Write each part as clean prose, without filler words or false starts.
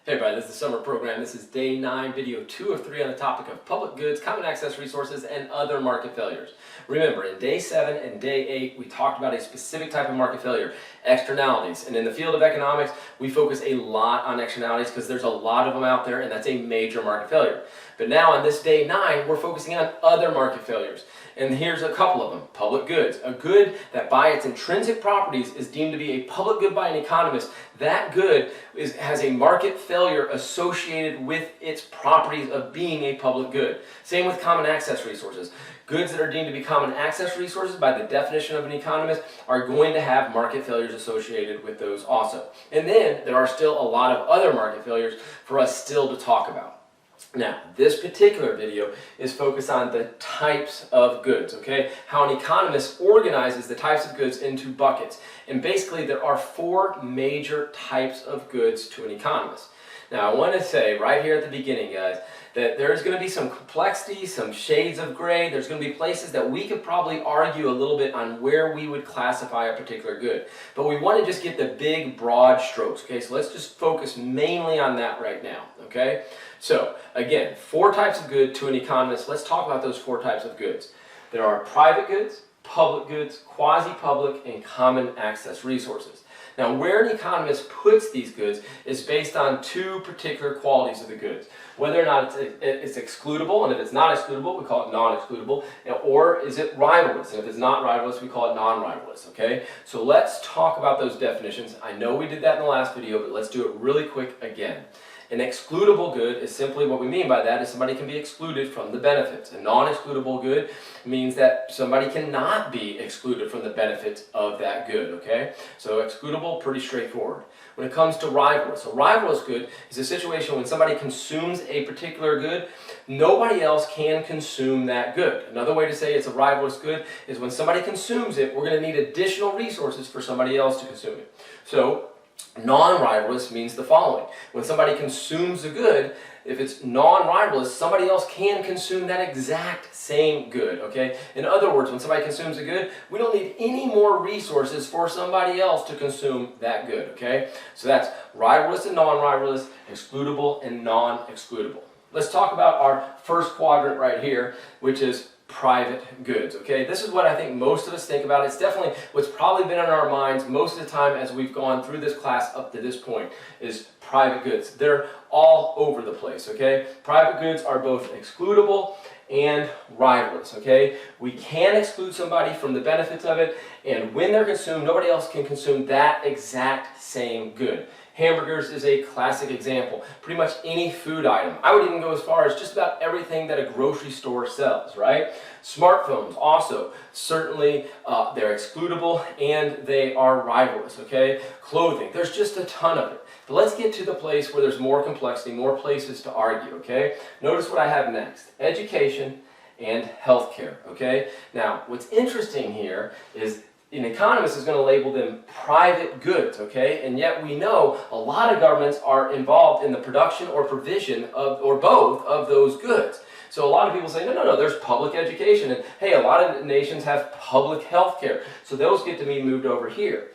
Hey everybody, this is the summer program. This is day 9, video 2 of 3 on the topic of public goods, common access resources, and other market failures. Remember, in day 7 and day 8, we talked about a specific type of market failure, externalities. And in the field of economics, we focus a lot on externalities because there's a lot of them out there, and that's a major market failure. But now on this day 9, we're focusing on other market failures. And here's a couple of them. Public goods. A good that by its intrinsic properties is deemed to be a public good by an economist. That good has a market failure associated with its properties of being a public good. Same with common access resources. Goods that are deemed to be common access resources by the definition of an economist are going to have market failures associated with those also. And then there are still a lot of other market failures for us still to talk about. Now, this particular video is focused on the types of goods, okay? How an economist organizes the types of goods into buckets. And basically, there are 4 major types of goods to an economist. Now, I want to say right here at the beginning, guys, that there's going to be some complexity, some shades of gray. There's going to be places that we could probably argue a little bit on where we would classify a particular good. But we want to just get the big, broad strokes, okay? So let's just focus mainly on that right now, okay? So, again, 4 types of good to an economist. Let's talk about those 4 types of goods. There are private goods, public goods, quasi-public, and common access resources. Now, where an economist puts these goods is based on 2 particular qualities of the goods. Whether or not it's excludable, and if it's not excludable, we call it non-excludable, or is it rivalrous, and if it's not rivalrous, we call it non-rivalrous, okay? So let's talk about those definitions. I know we did that in the last video, but let's do it really quick again. An excludable good is simply what we mean by that is somebody can be excluded from the benefits. A non-excludable good means that somebody cannot be excluded from the benefits of that good, okay? So excludable, pretty straightforward. When it comes to rivalrous, a rivalrous good is a situation when somebody consumes a particular good, nobody else can consume that good. Another way to say it's a rivalrous good is when somebody consumes it, we're going to need additional resources for somebody else to consume it. So, non-rivalrous means the following. When somebody consumes a good, if it's non-rivalrous, somebody else can consume that exact same good, okay? In other words, when somebody consumes a good, we don't need any more resources for somebody else to consume that good, okay? So that's rivalrous and non-rivalrous, excludable and non-excludable. Let's talk about our first quadrant right here, which is private goods, okay? This is what I think most of us think about. It's definitely what's probably been on our minds most of the time as we've gone through this class up to this point is private goods. They're all over the place, okay? Private goods are both excludable and rivalrous, okay? We can exclude somebody from the benefits of it, and when they're consumed, nobody else can consume that exact same good. Hamburgers is a classic example. Pretty much any food item. I would even go as far as just about everything that a grocery store sells, right? Smartphones also, certainly they're excludable and they are rivalrous, okay? Clothing, there's just a ton of it. But let's get to the place where there's more complexity, more places to argue, okay? Notice what I have next. Education and healthcare, okay? Now, what's interesting here is an economist is going to label them private goods, okay? And yet we know a lot of governments are involved in the production or provision of, or both of those goods. So a lot of people say, no, there's public education. And hey, a lot of nations have public health care. So those get to be moved over here.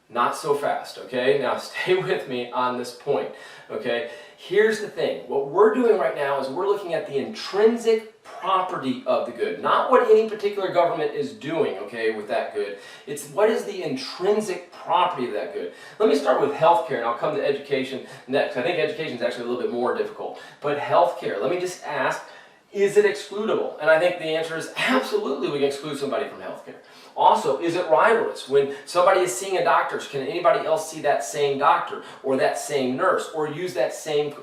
Not so fast, okay? Now stay with me on this point, okay? Here's the thing. What we're doing right now is we're looking at the intrinsic property of the good, not what any particular government is doing, okay, with that good. It's what is the intrinsic property of that good. Let me start with healthcare, and I'll come to education next. I think education is actually a little bit more difficult. But healthcare, let me just ask, is it excludable? And I think the answer is absolutely we can exclude somebody from healthcare. Also, is it rivalrous? When somebody is seeing a doctor, can anybody else see that same doctor or that same nurse or use that same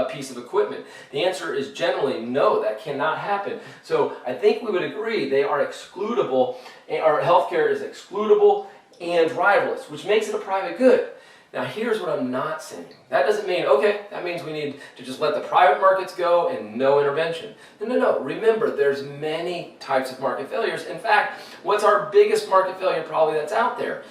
piece of equipment? The answer is generally no, that cannot happen. So I think we would agree they are excludable, or healthcare is excludable and rivalrous, which makes it a private good. Now here's what I'm not saying. That doesn't mean, okay, that means we need to just let the private markets go and no intervention. No. Remember, there's many types of market failures. In fact, what's our biggest market failure probably that's out there?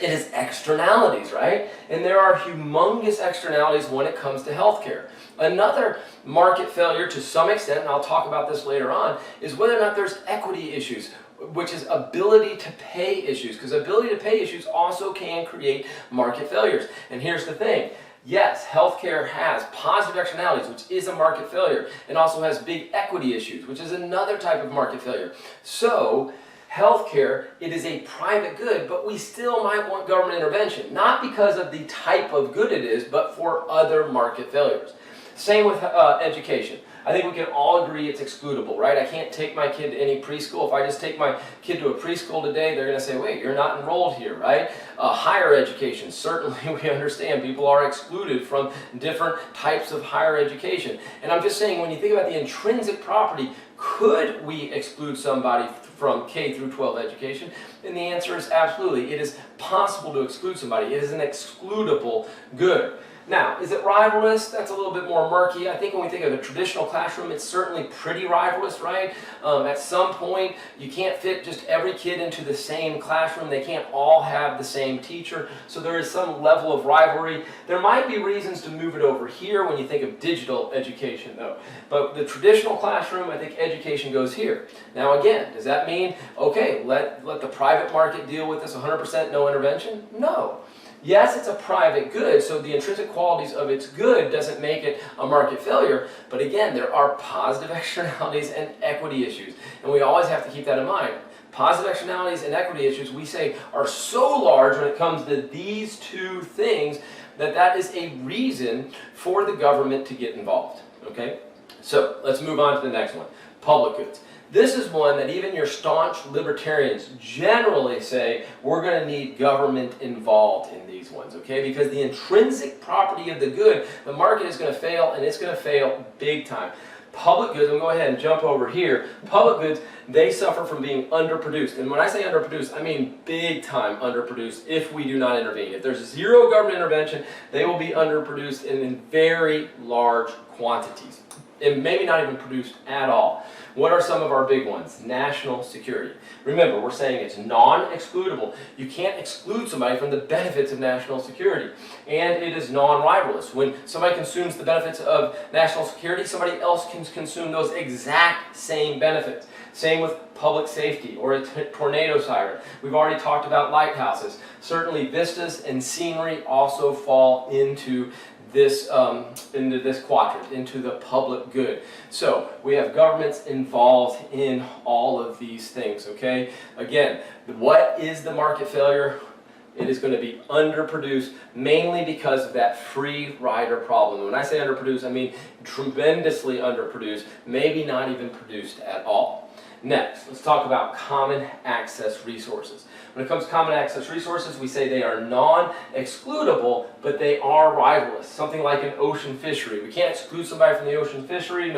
It is externalities, right? And there are humongous externalities when it comes to healthcare. Another market failure to some extent, and I'll talk about this later on, is whether or not there's equity issues. which is ability to pay issues, because ability to pay issues also can create market failures. And here's the thing. Yes, healthcare has positive externalities, which is a market failure, and also has big equity issues, which is another type of market failure. So, healthcare, it is a private good, but we still might want government intervention, not because of the type of good it is, but for other market failures. Same with education. I think we can all agree it's excludable, right? I can't take my kid to any preschool. If I just take my kid to a preschool today, they're going to say, wait, you're not enrolled here, right? Higher education, certainly we understand people are excluded from different types of higher education. And I'm just saying, when you think about the intrinsic property, could we exclude somebody from K through 12 education? And the answer is absolutely. It is possible to exclude somebody. It is an excludable good. Now, is it rivalrous? That's a little bit more murky. I think when we think of a traditional classroom, it's certainly pretty rivalrous, right? At some point, you can't fit just every kid into the same classroom. They can't all have the same teacher, so there is some level of rivalry. There might be reasons to move it over here when you think of digital education, though. But the traditional classroom, I think education goes here. Now again, does that mean, okay, let the private market deal with this 100%, no intervention? No. Yes, it's a private good, so the intrinsic qualities of its good doesn't make it a market failure, but again, there are positive externalities and equity issues, and we always have to keep that in mind. Positive externalities and equity issues, we say, are so large when it comes to these two things that is a reason for the government to get involved, okay? So, let's move on to the next one, public goods. This is one that even your staunch libertarians generally say we're going to need government involved in these ones, okay? Because the intrinsic property of the good, the market is going to fail, and it's going to fail big time. Public goods, we'll go ahead and jump over here. Public goods, they suffer from being underproduced. And when I say underproduced, I mean big time underproduced if we do not intervene. If there's zero government intervention, they will be underproduced in very large quantities. And maybe not even produced at all. What are some of our big ones? National security. Remember, we're saying it's non-excludable. You can't exclude somebody from the benefits of national security. And it is non-rivalrous. When somebody consumes the benefits of national security, somebody else can consume those exact same benefits. Same with public safety or a tornado siren. We've already talked about lighthouses. Certainly vistas and scenery also fall into this quadrant, into the public good. So we have governments involved in all of these things, okay? Again, what is the market failure? It is going to be underproduced, mainly because of that free rider problem. When I say underproduced, I mean tremendously underproduced, maybe not even produced at all. Next, let's talk about common access resources. When it comes to common access resources, we say they are non-excludable, but they are rivalrous. Something like an ocean fishery. We can't exclude somebody from the ocean fishery.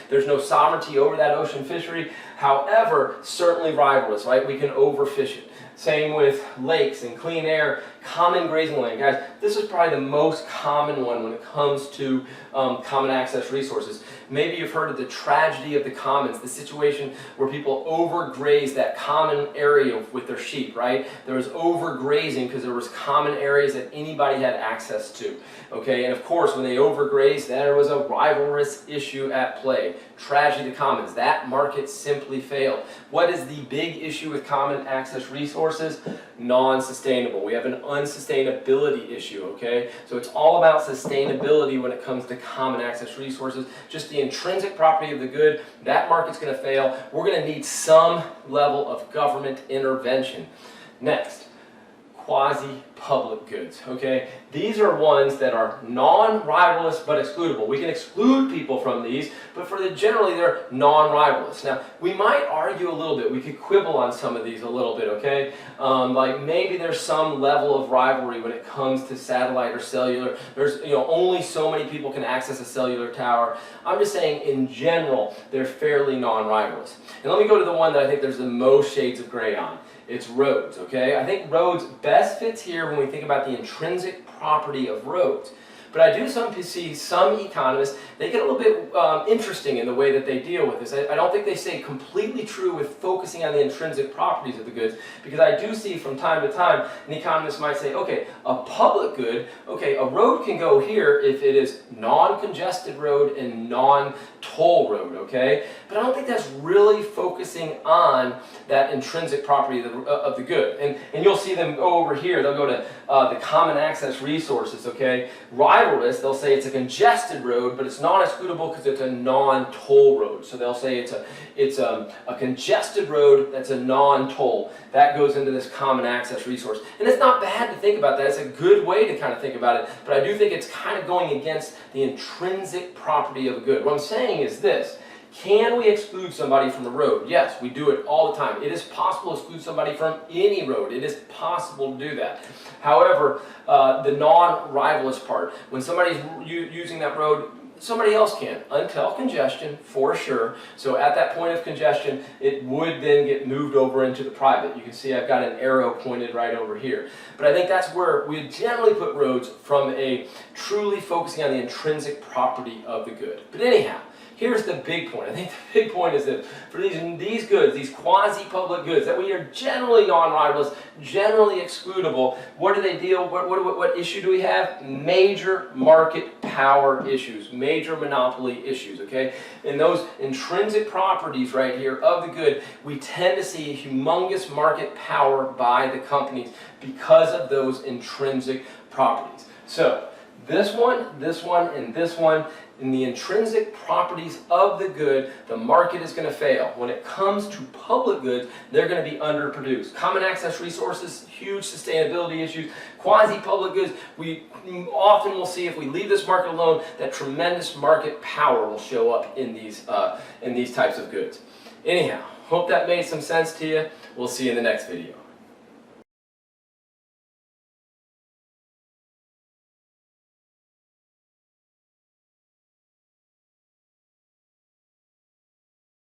There's no sovereignty over that ocean fishery. However, certainly rivalrous, right? We can overfish it. Same with lakes and clean air, common grazing land. Guys, this is probably the most common one when it comes to common access resources. Maybe you've heard of the tragedy of the commons, the situation where people overgraze that common area with their sheep, right? There was overgrazing because there was common areas that anybody had access to, okay? And of course, when they overgrazed, there was a rivalrous issue at play. Tragedy of the commons, that market simply failed. What is the big issue with common access resources? Non-sustainable. We have an unsustainability issue, okay? So it's all about sustainability when it comes to common access resources. Just the intrinsic property of the good, that market's going to fail. We're going to need some level of government intervention. Next, quasi-public goods, okay? These are ones that are non-rivalrous but excludable. We can exclude people from these, but generally they're non-rivalrous. Now, we might argue a little bit. We could quibble on some of these a little bit, okay? Like maybe there's some level of rivalry when it comes to satellite or cellular. There's, only so many people can access a cellular tower. I'm just saying in general, they're fairly non-rivalrous. And let me go to the one that I think there's the most shades of gray on. It's roads, okay? I think roads best fits here when we think about the intrinsic property of roads. But I do see some economists, they get a little bit interesting in the way that they deal with this. I don't think they stay completely true with focusing on the intrinsic properties of the goods, because I do see from time to time an economist might say, okay, a public good, okay, a road can go here if it is non-congested road and non-toll road, okay? But I don't think that's really focusing on that intrinsic property of the good. And you'll see them go over here, they'll go to the common access resources, okay? rivalrous, they'll say it's a congested road, but it's non-excludable because it's a non-toll road. So they'll say it's a congested road that's a non-toll. That goes into this common access resource. And it's not bad to think about that. It's a good way to kind of think about it, but I do think it's kind of going against the intrinsic property of a good. What I'm saying is this. Can we exclude somebody from a road? Yes, we do it all the time. It is possible to exclude somebody from any road. It is possible to do that. However, the non-rivalrous part, when somebody's using that road, somebody else can, until congestion, for sure. So at that point of congestion, it would then get moved over into the private. You can see I've got an arrow pointed right over here. But I think that's where we generally put roads, from a truly focusing on the intrinsic property of the good. But anyhow, here's the big point. I think the big point is that for these goods, these quasi-public goods, that we are generally non-rivalrous, generally excludable, what do they deal, what issue do we have? Major market power issues, major monopoly issues, okay? And those intrinsic properties right here of the good, we tend to see humongous market power by the companies because of those intrinsic properties. So, this one, and this one, in the intrinsic properties of the good, the market is going to fail. When it comes to public goods, they're going to be underproduced. Common access resources, huge sustainability issues. Quasi-public goods, we often will see, if we leave this market alone, that tremendous market power will show up in these types of goods. Anyhow, hope that made some sense to you. We'll see you in the next video.